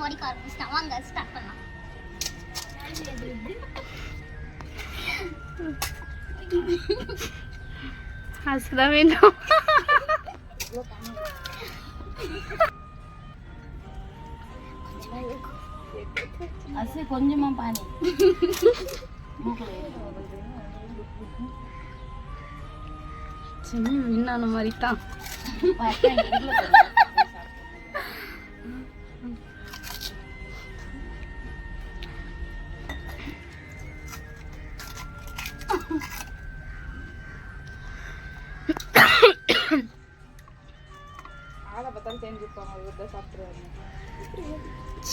ஓடிக்க ஆரம்பிச்சிட்டான். வாங்க ஸ்டார்ட் பண்ணலாம். அதுதான் வேணும். அசு கொஞ்சமா பானி சின்ன விண்ணான மாதிரி தான்.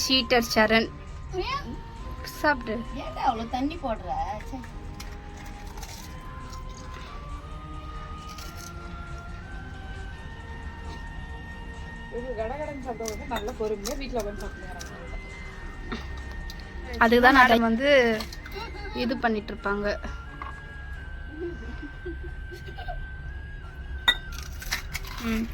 சீட்டர் சரண் சாப்பிடு. ஏன்டா அவ்வளோ தண்ணி போடுற? அதுதான் நான் வந்து இது பண்ணிட்டு இருப்பாங்க. ம்